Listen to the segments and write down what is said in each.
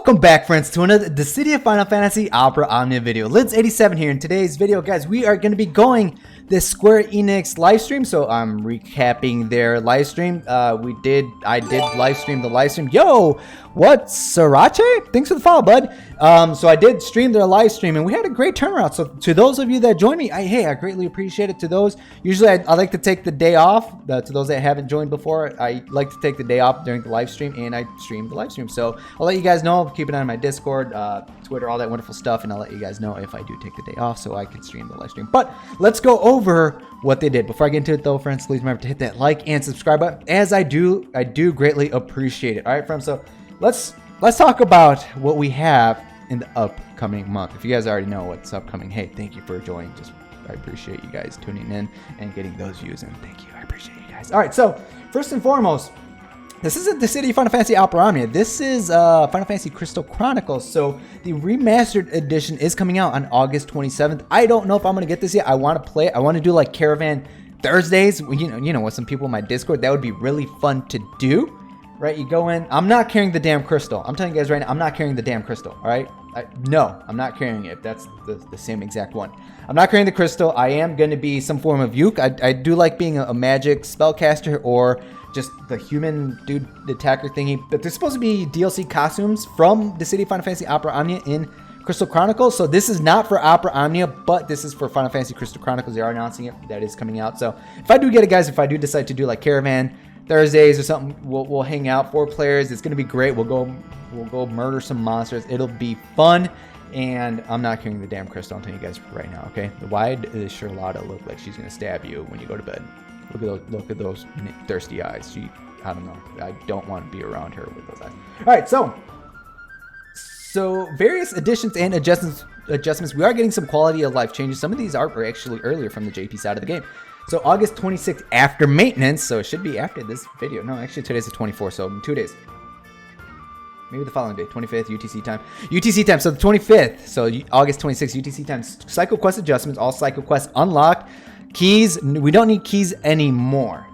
Welcome back, friends, to another The City of Final Fantasy Opera Omnia video. Lids87 here. In today's video, guys, we are going to be going this Square Enix live stream. So I'm recapping their live stream. I did live stream the live stream. Yo, what's Sriracha? Thanks for the follow, bud. So I did stream their live stream, and we had a great turnaround. So to those of you that joined me, I greatly appreciate it. To those, usually I like to take the day off. To those that haven't joined before, I like to take the day off during the live stream, and I stream the live stream. So I'll let you guys know. Keep an eye on my Discord, Twitter, all that wonderful stuff, and I'll let you guys know if I do take the day off so I can stream the live stream. But let's go over what they did. Before I get into it, though, friends, please remember to hit that like and subscribe button. As I do greatly appreciate it. All right, friends. So let's talk about what we have in the upcoming month. If you guys already know what's upcoming, hey, thank you for joining. I appreciate you guys tuning in and getting those views, and thank you. I appreciate you guys. All right, so first and foremost, this isn't the City of Final Fantasy Opera Omnia. This is Final Fantasy Crystal Chronicles. So the remastered edition is coming out on August 27th. I don't know if I'm gonna get this yet. I want to play it. I want to do like Caravan Thursdays. You know, with some people in my Discord. That would be really fun to do. Right? You go in. I'm not carrying the damn crystal. I'm telling you guys right now. I'm not carrying the damn crystal. All right? No, I'm not carrying it. That's the same exact one. I'm not carrying the crystal. I am going to be some form of Yuke. I do like being a magic spellcaster or just the human dude attacker thingy. But there's supposed to be DLC costumes from the City of Final Fantasy Opera Omnia in Crystal Chronicles. So this is not for Opera Omnia, but this is for Final Fantasy Crystal Chronicles. They are announcing it. That is coming out. So if I do get it, guys, if I do decide to do like Caravan Thursdays or something, we'll hang out 4 players. It's gonna be great. We'll go murder some monsters. It'll be fun. And I'm not carrying the damn crystal. I'm telling you guys right now. Okay, why does Charlotta look like she's gonna stab you when you go to bed? Look at those thirsty eyes. I don't know. I don't want to be around her with those eyes. All right, so various additions and adjustments. We are getting some quality of life changes. Some of these are actually earlier from the JP side of the game. So August 26th after maintenance, so it should be after this video. No, actually today's the 24th, so in 2 days. Maybe the following day, 25th UTC time. UTC time, so the 25th, so August 26th UTC time. Cycle quest adjustments, all cycle quests unlocked. Keys, we don't need keys anymore.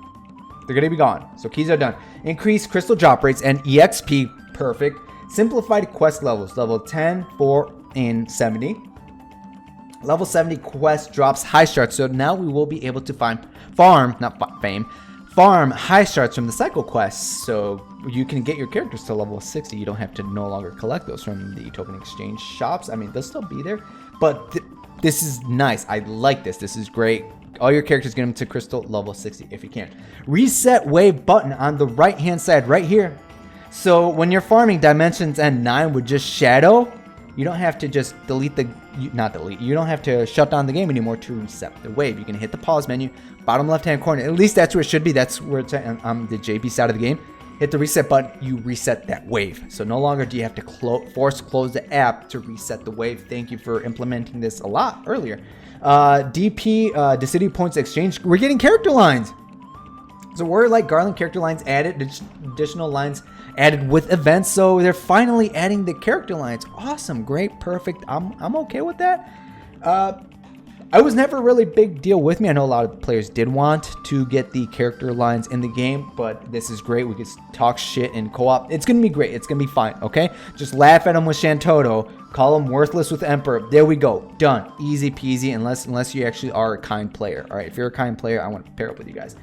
They're gonna be gone, so keys are done. Increased crystal drop rates and EXP, perfect. Simplified quest levels, level 10, 4, and 70. Level 70 quest drops high shards, so now we will be able to farm high shards from the cycle quests. So you can get your characters to level 60. You don't have to no longer collect those from the token exchange shops. I mean, they'll still be there, but this is nice. I like this. This is great. All your characters get them to crystal level 60 if you can. Reset wave button on the right hand side right here. So when you're farming Dimensions End 9 with just Shadow, you don't have to just you don't have to shut down the game anymore to reset the wave. You can hit the pause menu, bottom left hand corner. At least that's where it should be. That's where it's at on the JP side of the game. Hit the reset button, you reset that wave. So no longer do you have to force close the app to reset the wave. Thank you for implementing this a lot earlier. DP, Decidy Points Exchange. We're getting character lines. So we're like Garland character lines added, additional lines added with events. So they're finally adding the character lines. Awesome, great, perfect. I'm okay with that. I was never really big deal with me. I know a lot of players did want to get the character lines in the game, but this is great. We can talk shit in co-op. It's gonna be great. It's gonna be fine. Okay, just laugh at them with Shantoto. Call them worthless with Emperor. There we go. Done. Easy peasy. Unless you actually are a kind player. All right. If you're a kind player, I want to pair up with you guys.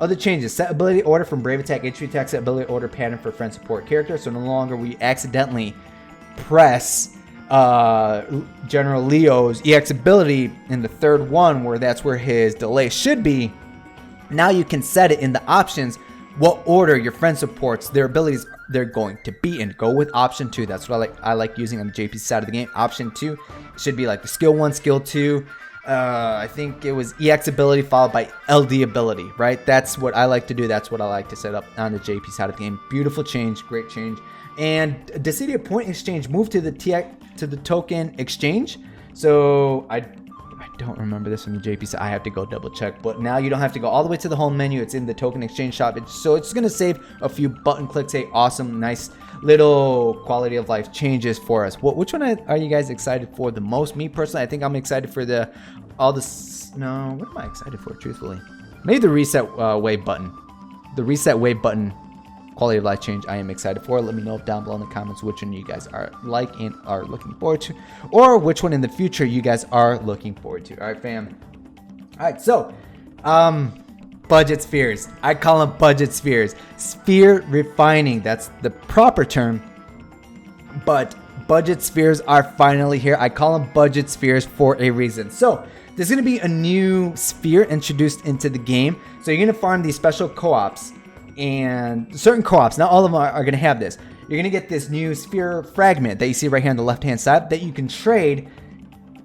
Other changes: set ability order from Brave Attack, Entry Attack, set ability order pattern for friend support character. So no longer we accidentally press General Leo's EX ability in the third one, where that's where his delay should be. Now you can set it in the options what order your friend supports their abilities they're going to be in. Go with option 2. That's what I like using on the JP side of the game. Option 2 should be like the skill 1, skill 2. I think it was EX ability followed by LD ability, right? That's what I like to do. That's what I like to set up on the JP side of the game. Beautiful change, great change. And Decidia Point Exchange moved to the token exchange. So I don't remember this from the JP side. I have to go double check. But now you don't have to go all the way to the home menu. It's in the token exchange shop. So it's going to save a few button clicks. Hey, awesome, nice little quality of life changes for us. Which one are you guys excited for the most? Me personally, I think I'm excited for what am I excited for, truthfully? Maybe the reset wave button. The reset wave button quality of life change I am excited for. Let me know down below in the comments which one you guys are like and are looking forward to, or which one in the future you guys are looking forward to. All right, fam. All right, so budget spheres. I call them budget spheres. Sphere refining, that's the proper term. But budget spheres are finally here. I call them budget spheres for a reason. So there's going to be a new sphere introduced into the game. So you're going to farm these special co-ops, and certain co-ops, not all of them are going to have this. You're going to get this new sphere fragment that you see right here on the left hand side that you can trade.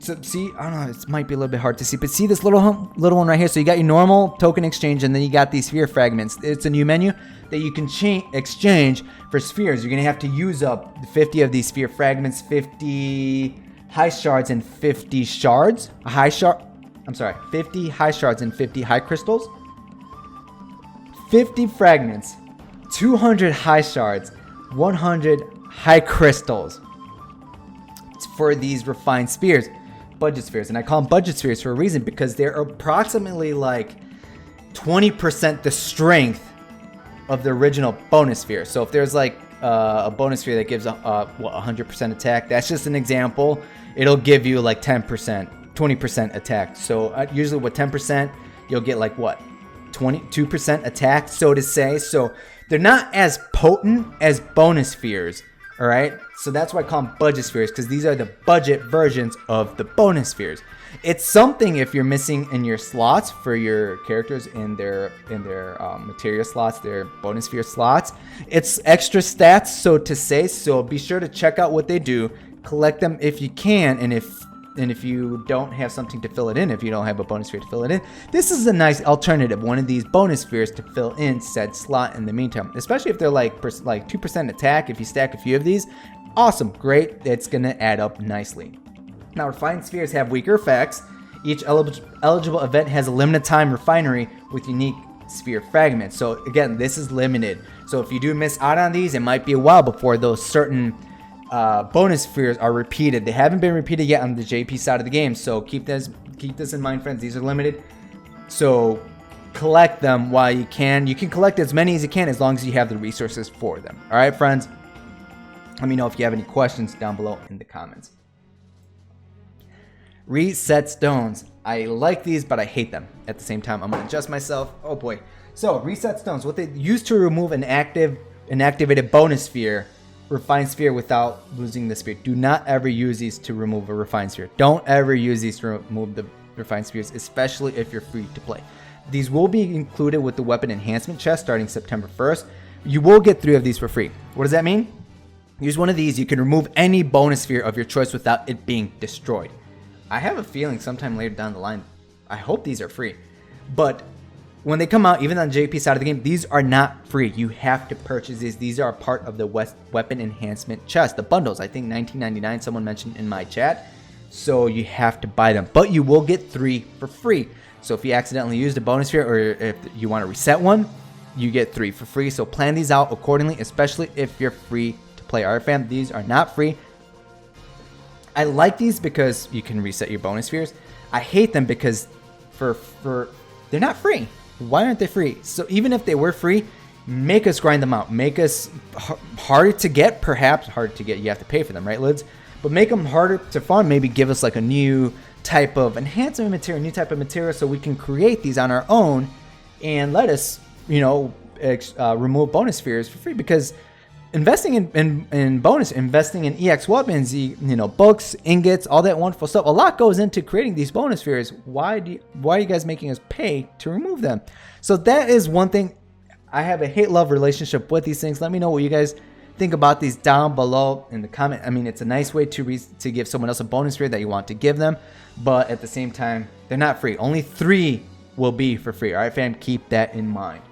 So see, I don't know, it might be a little bit hard to see, but see this little one right here. So you got your normal token exchange, and then you got these sphere fragments. It's a new menu that you can exchange for spheres. You're gonna have to use up 50 of these sphere fragments, 50 high shards and 50 shards. 50 high shards and 50 high crystals. 50 fragments, 200 high shards, 100 high crystals. It's for these refined spheres. Budget spheres, and I call them budget spheres for a reason, because they're approximately like 20% the strength of the original bonus sphere. So if there's like a bonus sphere that gives 100% attack, that's just an example. It'll give you like 10%, 20% attack. So usually with 10%, you'll get like what, 22% attack, so to say. So they're not as potent as bonus spheres. All right, so that's why I call them budget spheres, because these are the budget versions of the bonus spheres. It's something if you're missing in your slots for your characters in their materia slots, their bonus sphere slots. It's extra stats, so to say. So be sure to check out what they do, collect them if you can, and if you don't have something to fill it in, if you don't have a bonus sphere to fill it in, this is a nice alternative, one of these bonus spheres to fill in said slot in the meantime, especially if they're like 2% attack. If you stack a few of these, awesome, great, it's gonna add up nicely. Now, refined spheres have weaker effects. Each eligible event has a limited time refinery with unique sphere fragments. So again, this is limited, so if you do miss out on these, it might be a while before those certain bonus spheres are repeated. They haven't been repeated yet on the JP side of the game, so keep this in mind, friends. These are limited, so collect them while you can. You can collect as many as you can as long as you have the resources for them. All right, friends, let me know if you have any questions down below in the comments. Reset stones. I like these, but I hate them at the same time. I'm gonna adjust myself. Oh boy. So reset stones, what they use to remove an activated bonus sphere, refined sphere, without losing the sphere. Do not ever use these to remove a refined sphere. Don't ever use these to remove the refined spheres, especially if you're free to play. These will be included with the weapon enhancement chest starting September 1st. You will get 3 of these for free. What does that mean? Use one of these. You can remove any bonus sphere of your choice without it being destroyed. I have a feeling sometime later down the line, I hope these are free. But when they come out, even on the JP side of the game, these are not free. You have to purchase these. These are a part of the weapon enhancement chest, the bundles. I think $19.99 someone mentioned in my chat. So you have to buy them, but you will get 3 for free. So if you accidentally used a bonus sphere, or if you want to reset one, you get 3 for free. So plan these out accordingly, especially if you're free to play. All right, fam, these are not free. I like these because you can reset your bonus spheres. I hate them because they're not free. Why aren't they free? So even if they were free, make us grind them out. Make us harder to get, perhaps harder to get. You have to pay for them, right, Lids? But make them harder to farm. Maybe give us like a new type of enhancement material, new type of material, so we can create these on our own and let us, remove bonus spheres for free. Because investing in EX weapons, books, ingots, all that wonderful stuff, a lot goes into creating these bonus spheres. Why are you guys making us pay to remove them? So that is one thing. I have a hate-love relationship with these things. Let me know what you guys think about these down below in the comment. I mean, it's a nice way to give someone else a bonus sphere that you want to give them, but at the same time, they're not free. Only 3 will be for free. All right, fam, keep that in mind.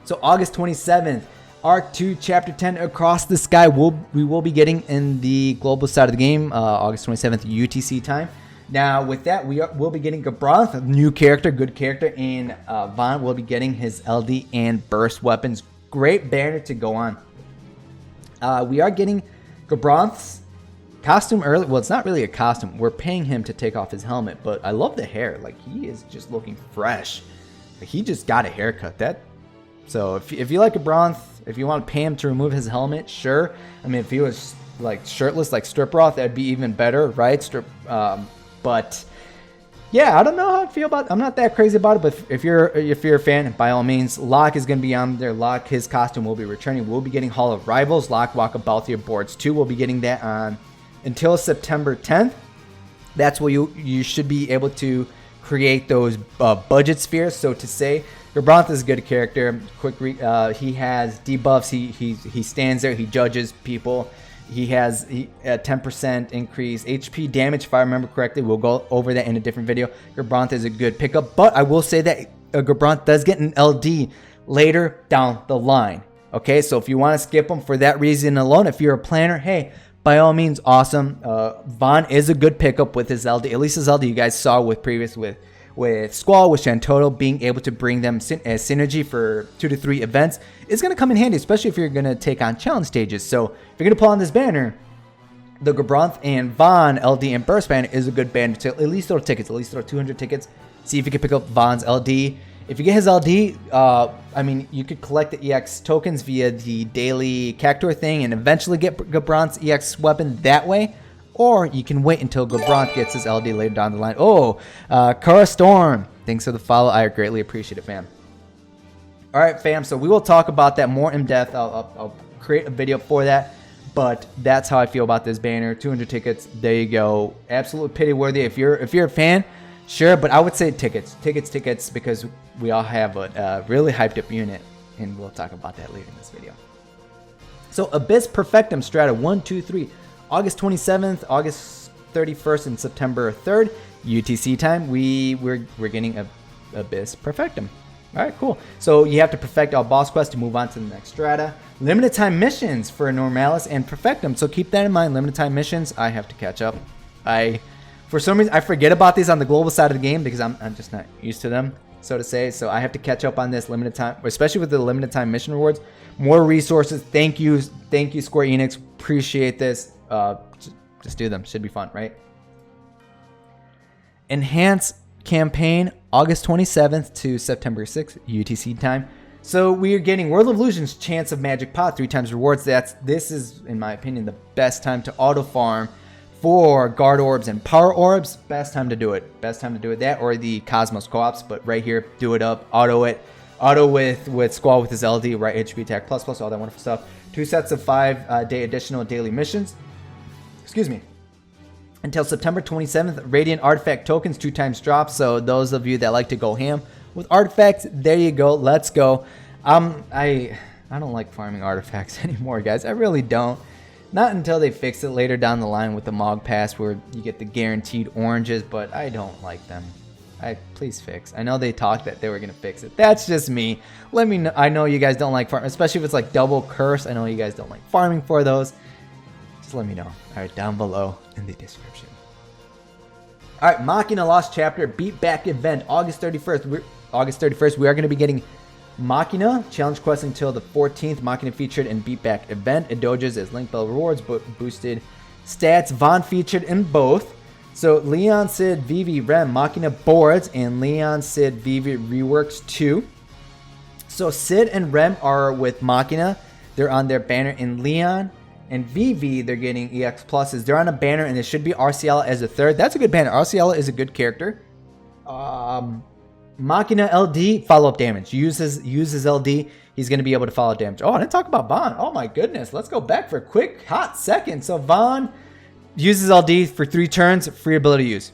So August 27th, Arc 2 Chapter 10 Across the Sky we will be getting in the global side of the game, August 27th UTC time. Now with that, we'll be getting Gabranth, a new character, good character, and Vaughn will be getting his LD and burst weapons. Great banner to go on. We are getting Gabranth's costume early. Well, it's not really a costume. We're paying him to take off his helmet, but I love the hair. Like, he is just looking fresh. Like, he just got a haircut. So if you like a Bronth, if you want Pam to remove his helmet, sure. I mean, if he was like shirtless like Striproth, that'd be even better, right? But yeah, I don't know how I feel about it. I'm not that crazy about it, but if you're a fan, by all means, Locke is going to be on there. Locke, his costume will be returning. We'll be getting Hall of Rivals, Locke Walk of Balthier boards too. We'll be getting that on until September 10th. That's where you should be able to create those budget spheres. So to say, Gabranth is a good character. He has debuffs. He stands there. He judges people. He has a 10% increase HP damage, if I remember correctly. We'll go over that in a different video. Gabranth is a good pickup, but I will say that Gabranth does get an LD later down the line. Okay, so if you want to skip him for that reason alone, if you're a planner, hey, by all means, awesome. Vaughn is a good pickup with his LD. At least his LD you guys saw with Squall, with Shantotto, being able to bring them as synergy for 2 to 3 events is going to come in handy, especially if you're going to take on challenge stages. So if you're going to pull on this banner, the Gabranth and Vaughn LD and Burst banner is a good banner to at least throw tickets, at least throw 200 tickets. See if you can pick up Vaughn's LD. If you get his LD, I mean, you could collect the EX tokens via the daily Cactuar thing and eventually get Gabranth's EX weapon that way. Or you can wait until Gabranth gets his LD later down the line. Oh, Kara Storm. Thanks for the follow. I greatly appreciate it, fam. All right, fam. So we will talk about that more in depth. I'll create a video for that. But that's how I feel about this banner. 200 tickets. There you go. Absolutely pity worthy. If you're a fan, sure. But I would say tickets, because we all have a really hyped up unit, and we'll talk about that later in this video. So Albyss Perfectum Strata 1, 2, 3. August 27th, August 31st, and September 3rd, UTC time, we're getting Albyss Perfectum. All right, cool. So you have to perfect all boss quests to move on to the next strata. Limited time missions for Normalis and Perfectum. So keep that in mind. Limited time missions, I have to catch up. For some reason, I forget about these on the global side of the game because I'm just not used to them, so to say. So I have to catch up on this limited time, especially with the limited time mission rewards. More resources. Thank you, Square Enix. Appreciate this. Just do them. Should be fun, right? Enhance campaign August 27th to September 6th UTC time. So we are getting World of Illusions Chance of Magic Pot 3 times rewards. This is, in my opinion, the best time to auto farm for guard orbs and power orbs. Best time to do it. Best time to do it. That or the Cosmos co-ops, but right here, do it up, auto it. Auto with Squall with his LD, right? HP attack plus, all that wonderful stuff. 2 sets of 5-day additional daily missions. Excuse me. Until September 27th, Radiant Artifact tokens 2 times drop. So those of you that like to go ham with artifacts, there you go. Let's go. I don't like farming artifacts anymore, guys. I really don't. Not until they fix it later down the line with the Mog Pass where you get the guaranteed oranges, but I don't like them. Please fix. I know they talked that they were gonna fix it. That's just me. Let me know. I know you guys don't like farming, especially if it's like double curse. I know you guys don't like farming for those. Just let me know. All right, down below in the description. All right, Machina Lost Chapter Beat Back event August 31st. We are going to be getting Machina challenge quest until the 14th. Machina featured in Beat Back event. Doges as Link Bell rewards, but boosted stats. Vaughn featured in both. So Leon, Sid, Vivi, Rem, Machina boards, and Leon, Sid, Vivi reworks 2. So Sid and Rem are with Machina. They're on their banner in Leon. And Vivi, they're getting EX pluses. They're on a banner, and it should be Arciela as a 3rd. That's a good banner. Arciela is a good character. Machina LD, follow-up damage. Uses LD. He's going to be able to follow damage. Oh, I didn't talk about Vaughn. Oh, my goodness. Let's go back for a quick, hot second. So Vaughn uses LD for 3 turns. Free ability use.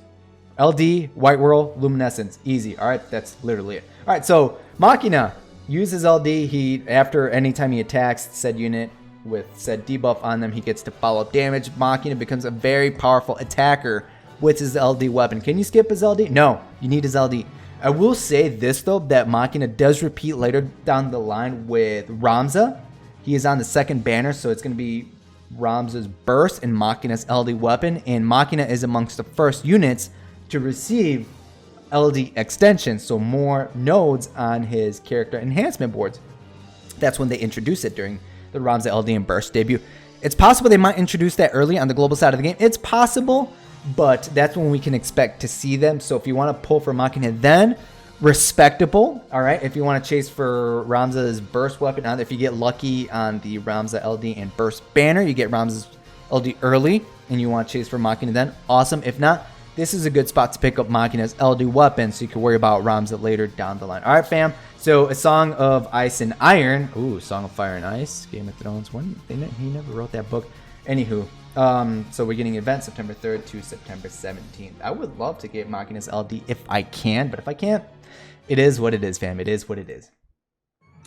LD, White Whirl, Luminescence. Easy. All right, that's literally it. All right, so Machina uses LD. After any time he attacks said unit with said debuff on them, he gets to follow up damage. Machina becomes a very powerful attacker with his LD weapon. Can you skip his LD? No, you need his LD. I will say this though, that Machina does repeat later down the line with Ramza. He is on the 2nd banner, so it's going to be Ramza's burst and Machina's LD weapon, and Machina is amongst the first units to receive LD extensions, so more nodes on his character enhancement boards. That's when they introduce it during the Ramza LD and Burst debut. It's possible they might introduce that early on the global side of the game. It's possible, but that's when we can expect to see them. So if you want to pull for Machina then, respectable. All right, if you want to chase for Ramza's burst weapon, if you get lucky on the Ramza LD and burst banner, you get Ramza's LD early, and you want to chase for Machina then, awesome. If not, this is a good spot to pick up Machina's LD weapon, so you can worry about Ramza later down the line. All right, fam. So a Song of Ice and Iron. Ooh, Song of Fire and Ice. Game of Thrones. He never wrote that book. Anywho, so we're getting event September 3rd to September 17th. I would love to get Machina's LD if I can, but if I can't, it is what it is, fam. It is what it is.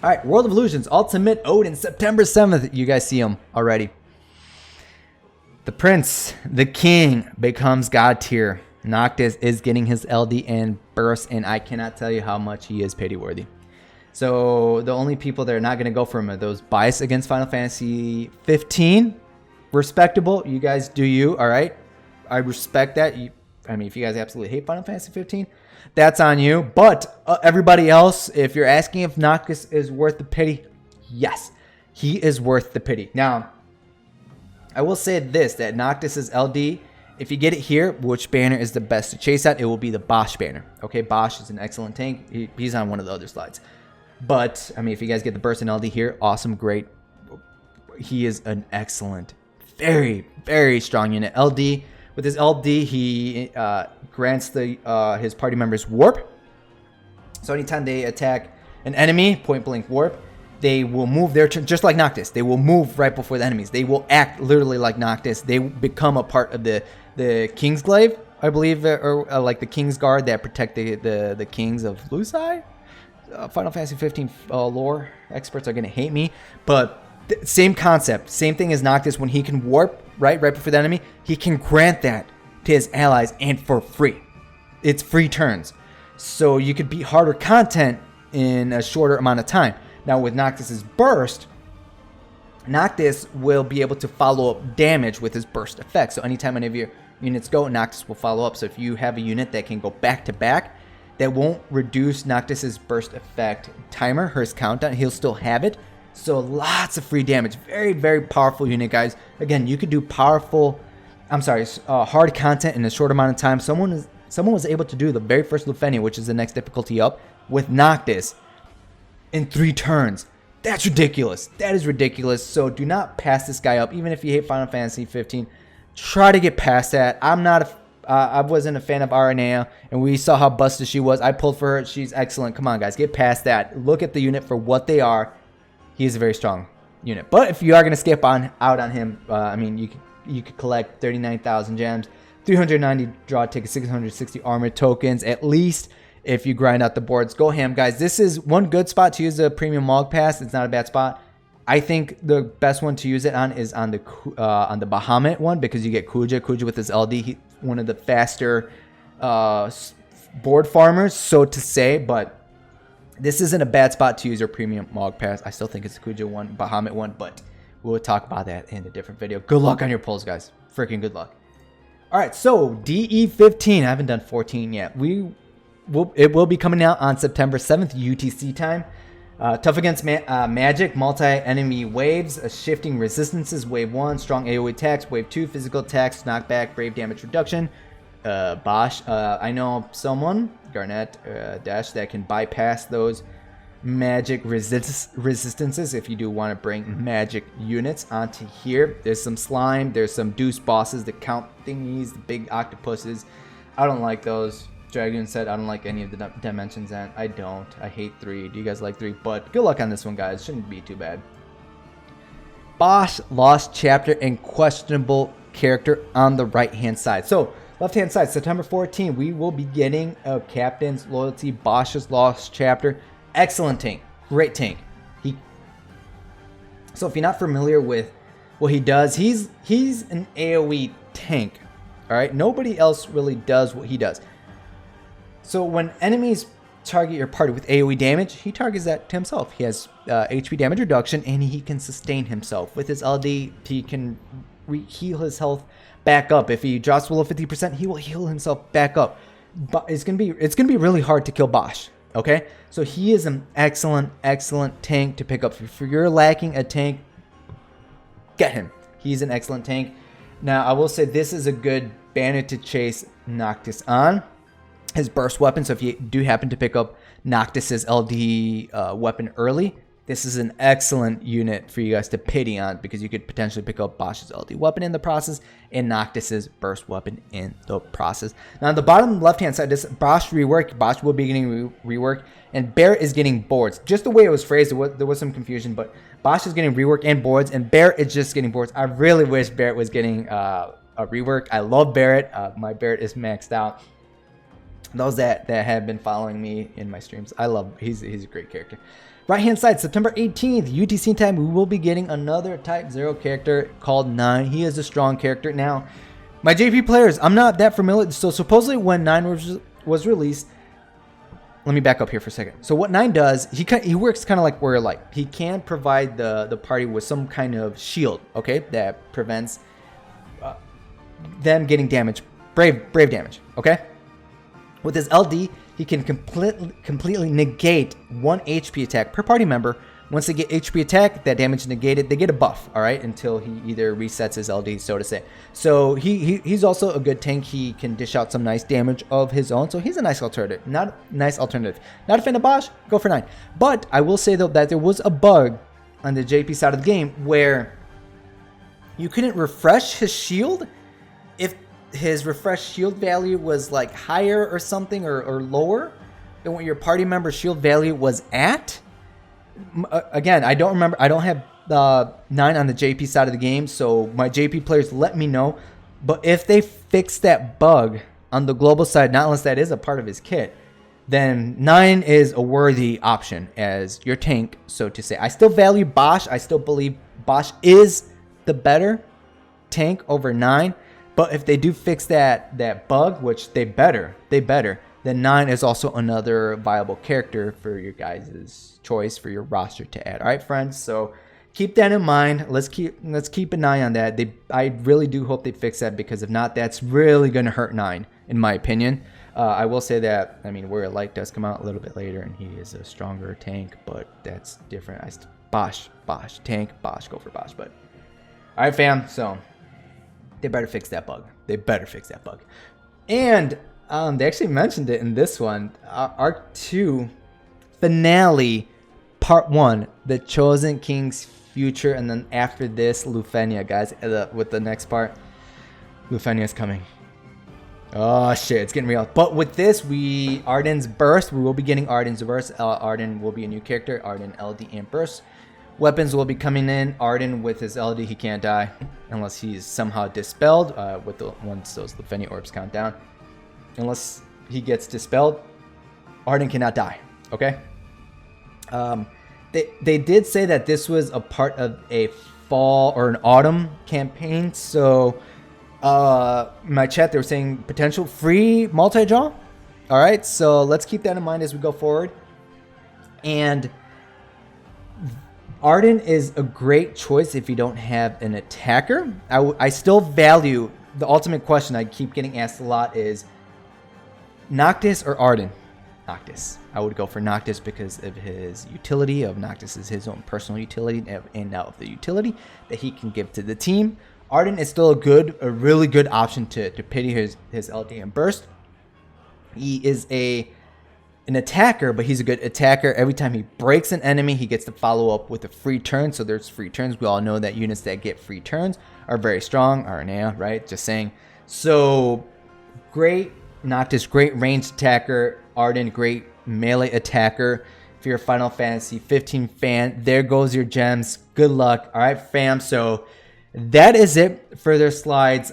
All right, World of Illusions Ultimate Odin, September 7th. You guys see him already. The Prince, the King, becomes God tier. Noctis is getting his LD and burst, and I cannot tell you how much he is pity worthy. So the only people that are not going to go for him are those biased against Final Fantasy 15. Respectable. You guys do you, all right? I respect that. I mean, if you guys absolutely hate Final Fantasy 15, that's on you. But everybody else, if you're asking if Noctis is worth the pity, yes, he is worth the pity. Now, I will say this, that Noctis's LD, if you get it here, which banner is the best to chase at, it will be the Basch banner. Okay, Basch is an excellent tank. He's on one of the other slides. But, I mean, if you guys get the burst and LD here, awesome, great. He is an excellent, very, very strong unit. LD, with his LD, he grants his party members warp. So anytime they attack an enemy, point blank warp, they will move their turn, just like Noctis. They will move right before the enemies. They will act literally like Noctis. They become a part of the Kingsglaive, I believe, or like the King's Guard that protect the kings of Lucii. Final Fantasy 15 lore experts are going to hate me, but same concept. Same thing as Noctis. When he can warp right before the enemy, he can grant that to his allies and for free. It's free turns. So you could beat harder content in a shorter amount of time. Now with Noctis's burst, Noctis will be able to follow up damage with his burst effect. So anytime any of your units go, Noctis will follow up. So if you have a unit that can go back to back, that won't reduce Noctis's burst effect timer, his countdown, he'll still have it. So lots of free damage. Very, very powerful unit, guys. Again, you could do hard content in a short amount of time. Someone was able to do the very first Lufenia, which is the next difficulty up, with Noctis in 3 turns. That's ridiculous. That is ridiculous. So do not pass this guy up. Even if you hate Final Fantasy 15, try to get past that. I wasn't a fan of Aranea, and we saw how busted she was. I pulled for her. She's excellent. Come on, guys. Get past that. Look at the unit for what they are. He is a very strong unit. But if you are going to skip out on him, I mean, you could collect 39,000 gems, 390 draw tickets, 660 armor tokens, at least. If you grind out the boards, go ham, guys. This is one good spot to use the premium log pass. It's not a bad spot. I think the best one to use it on is on the Bahamut one, because you get Kuja with his LD. One of the faster board farmers, so to say. But this isn't a bad spot to use your premium log pass. I still think it's the Kuja one, Bahamut one, but we'll talk about that in a different video. Good luck on your pulls, guys. Freaking good luck. All right, so DE15. I haven't done 14 yet. It will be coming out on September 7th, UTC time. Tough against magic, multi-enemy waves, shifting resistances, wave 1, strong AoE attacks, wave 2, physical attacks, knockback, brave damage reduction. Basch, I know someone, Garnet, Dash, that can bypass those magic resistances if you do want to bring magic units onto here. There's some slime, there's some deuce bosses, the count thingies, the big octopuses. I don't like those. Dragoon said, I don't like any of the dimensions, and I don't. I hate 3. Do you guys like 3? But good luck on this one, guys. Shouldn't be too bad. Basch, lost chapter, and questionable character on the right-hand side. So, left-hand side, September 14, we will be getting a Captain's Loyalty, Basch's lost chapter. Excellent tank. Great tank. So, if you're not familiar with what he does, he's an AoE tank. All right? Nobody else really does what he does. So when enemies target your party with AoE damage, he targets that to himself. He has HP damage reduction, and he can sustain himself. With his LD, he can heal his health back up. If he drops below 50%, he will heal himself back up. But it's gonna be really hard to kill Basch. Okay, so he is an excellent tank to pick up. If you're lacking a tank, get him. He's an excellent tank. Now I will say this is a good banner to chase Noctis on. His burst weapon, so if you do happen to pick up Noctis's LD weapon early, this is an excellent unit for you guys to pity on, because you could potentially pick up Basch's LD weapon in the process and Noctis's burst weapon in the process. Now on the bottom left-hand side, this Basch rework, Basch will be getting rework, and Barrett is getting boards. Just the way it was phrased, there was some confusion, but Basch is getting rework and boards, and Barrett is just getting boards. I really wish Barrett was getting a rework. I love Barrett. My Barrett is maxed out. Those that have been following me in my streams, I love him. He's a great character. Right hand side, September 18th, UTC time, we will be getting another Type 0 character called 9. He is a strong character. Now, my JP players, I'm not that familiar. So supposedly when 9 was released, let me back up here for a second. So what 9 does, he works kind of like where like he can provide the party with some kind of shield, okay, that prevents them getting damage, brave damage, okay? With his LD, he can completely negate 1 HP attack per party member. Once they get HP attack, that damage negated, they get a buff, all right, until he either resets his LD, so to say. So he's also a good tank. He can dish out some nice damage of his own, so he's a nice alternative. Not a fan of Basch, go for 9. But I will say, though, that there was a bug on the JP side of the game where you couldn't refresh his shield if his refresh shield value was like higher or something, or lower than what your party member's shield value was at. Again, I don't remember. I don't have 9 on the JP side of the game, so my JP players let me know. But if they fix that bug on the global side, not unless that is a part of his kit, then 9 is a worthy option as your tank, so to say. I still value Basch. I still believe Basch is the better tank over 9. But if they do fix that bug, which they better, then 9 is also another viable character for your guys' choice for your roster to add. All right, friends. So keep that in mind. Let's keep an eye on that. I really do hope they fix that, because if not, that's really going to hurt 9, in my opinion. I will say that, I mean, Warrior Light does come out a little bit later, and he is a stronger tank, but that's different. Basch, tank, Basch, go for Basch. But all right, fam. So they better fix that bug. And they actually mentioned it in this one. Arc 2 finale part 1, the Chosen King's future, and then after this, Lufenia, guys. With the next part, Lufenia is coming. Oh shit, it's getting real. But with this, Arden's burst. We will be getting Arden's burst. Arden will be a new character. Arden LD and burst. Weapons will be coming in. Arden with his LD, he can't die unless he's somehow dispelled once those Lufenia orbs count down. Unless he gets dispelled, Arden cannot die. Okay. They did say that this was a part of a fall or an autumn campaign. So my chat, they were saying potential free multi-draw. All right, so let's keep that in mind as we go forward. And Arden is a great choice if you don't have an attacker. I still value, the ultimate question I keep getting asked a lot is Noctis or Arden? Noctis. I would go for Noctis because of his utility. Of Noctis is his own personal utility, and now of the utility that he can give to the team. Arden is still a really good option to pity his LD and burst. He is an attacker, but he's a good attacker. Every time he breaks an enemy, he gets to follow up with a free turn. So there's free turns. We all know that units that get free turns are very strong. Aranea, right? Just saying. So great Noctis, great ranged attacker. Arden, great melee attacker. If you're a Final Fantasy 15 fan, there goes your gems. Good luck. All right, fam. So that is it for their slides.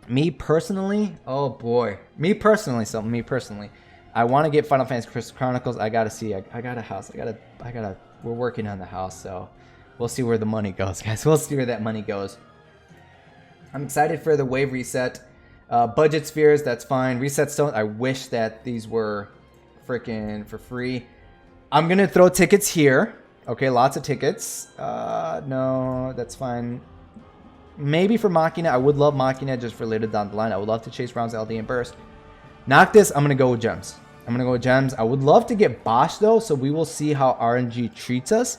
Me personally, oh boy. Me personally, I want to get Final Fantasy Crystal Chronicles. I gotta see. I got a house. We're working on the house, so we'll see where the money goes, guys. We'll see where that money goes. I'm excited for the wave reset. Budget spheres, that's fine. Reset stone, I wish that these were freaking for free. I'm gonna throw tickets here. Okay, lots of tickets. No, that's fine. Maybe for Machina. I would love Machina just for later down the line. I would love to chase rounds LD and burst. Noctis, I'm gonna go with gems. I would love to get Basch though, so we will see how RNG treats us.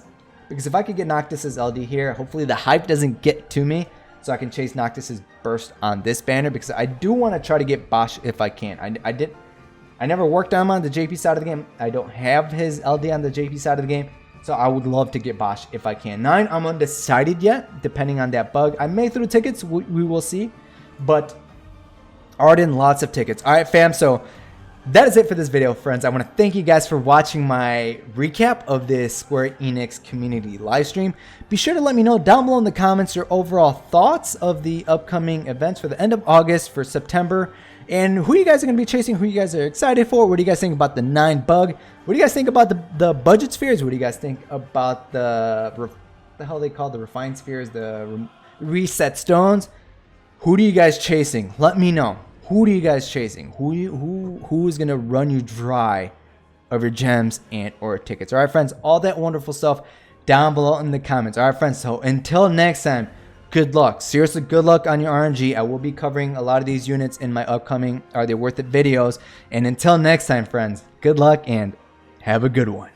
Because if I could get Noctis's LD here, hopefully the hype doesn't get to me, so I can chase Noctis's burst on this banner, because I do want to try to get Basch if I can. I never worked on him on the JP side of the game. I don't have his LD on the JP side of the game. So I would love to get Basch if I can. 9, I'm undecided yet, depending on that bug. I may throw tickets, we will see. But Odin, lots of tickets. All right, fam, so that is it for this video, friends. I want to thank you guys for watching my recap of this Square Enix community live stream. Be sure to let me know down below in the comments your overall thoughts of the upcoming events for the end of August, for September, and who you guys are going to be chasing, who you guys are excited for. What do you guys think about the 9 bug? What do you guys think about the budget spheres? What do you guys think about the hell they call the refined spheres, the reset stones? Who do you guys chasing? Let me know. Who do you guys chasing? Who is gonna run you dry of your gems and or tickets? All right, friends, all that wonderful stuff down below in the comments. All right, friends, so until next time, good luck. Seriously, good luck on your RNG. I will be covering a lot of these units in my upcoming Are They Worth It videos. And until next time, friends, good luck and have a good one.